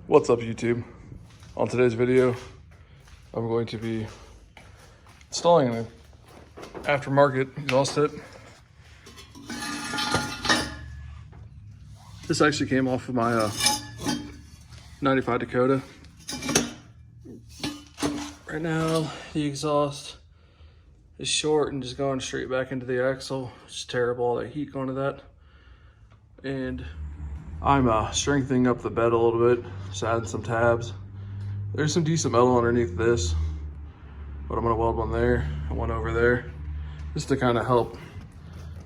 What's up, YouTube? On today's video, I'm going to be installing an aftermarket exhaust tip. This actually came off of my 95 Dakota. Right now, the exhaust is short and just going straight back into the axle. It's terrible, all that heat going to that. And I'm strengthening up the bed a little bit, just adding some tabs. There's some decent metal underneath this, but I'm gonna weld one there and one over there, just to kind of help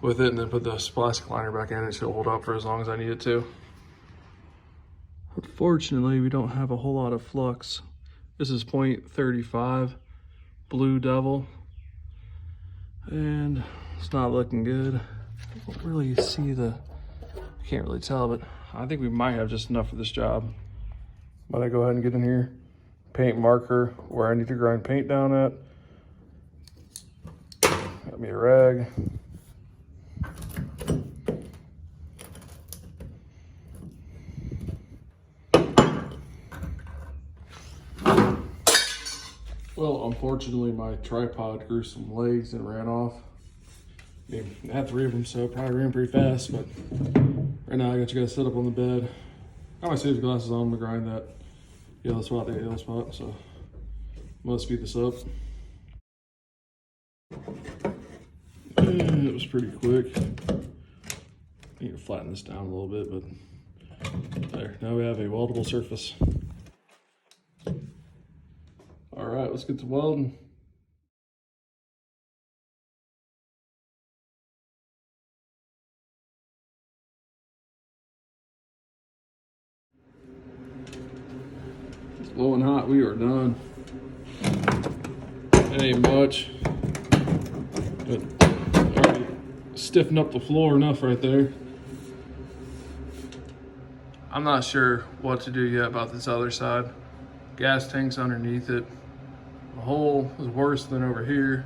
with it, and then put this plastic liner back in. It should hold up for as long as I need it to. Unfortunately, we don't have a whole lot of flux. This is 0.35 Blue Devil, and it's not looking good. I don't really see can't really tell, but I think we might have just enough for this job. I'm gonna go ahead and get in here, paint marker where I need to grind paint down at. Got me a rag. Well, unfortunately, my tripod grew some legs and ran off. I mean, I had 3 of them, so it probably ran pretty fast, but right now I got you guys set up on the bed. Got my safety glasses on to grind that yellow spot, so I'm gonna speed this up. And it was pretty quick. I need to flatten this down a little bit, but there, now we have a weldable surface. All right, let's get to welding. It's blowing hot, we are done. It ain't much, but already stiffened up the floor enough right there. I'm not sure what to do yet about this other side. Gas tank's underneath it. The hole is worse than over here,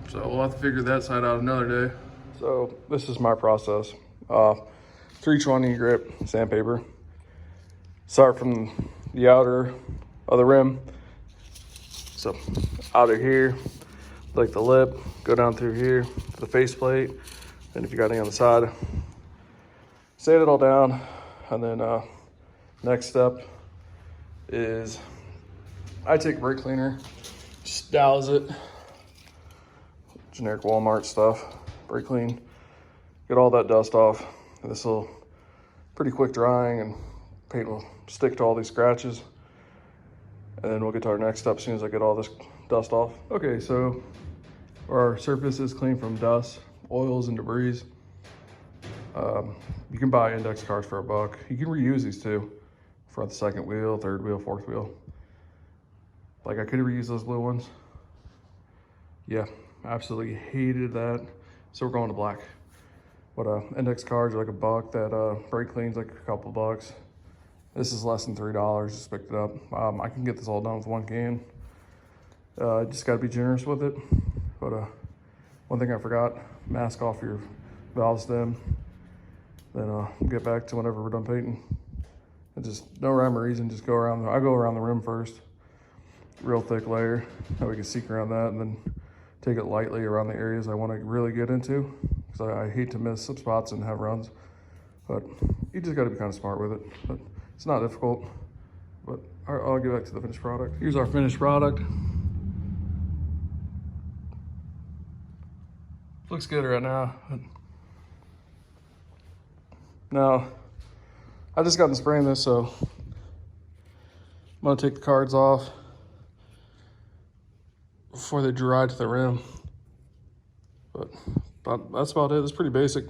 so we'll have to figure that side out another day. So this is my process. 320 grip sandpaper. Start from the outer of the rim. So out of here, like the lip, go down through here to the faceplate. And if you got any on the side, sand it all down. And then next step is I take brake cleaner, just douse it. Generic Walmart stuff, brake clean. Get all that dust off. This will pretty quick drying, and paint will stick to all these scratches. And then we'll get to our next step as soon as I get all this dust off. Okay, so our surface is clean from dust, oils, and debris. You can buy index cards for $1. You can reuse these too, for the second wheel, third wheel, fourth wheel. Like, I could reuse those blue ones. Yeah, absolutely hated that. So we're going to black. But index cards are like $1. That brake clean's like a couple bucks. This is less than $3, just picked it up. I can get this all done with one can. Just gotta be generous with it. But one thing I forgot, mask off your valve stem. Then get back to whenever we're done painting. And just no rhyme or reason, just go around. I go around the rim first. Real thick layer, that we can seek around that, and then take it lightly around the areas I want to really get into, because I hate to miss some spots and have runs. But you just got to be kind of smart with it. But it's not difficult. But I'll get back to the finished product. Here's our finished product. Looks good right now. Now, I just got to spraying this, so I'm gonna take the cards off before they dry to the rim. But that's about it. It's pretty basic.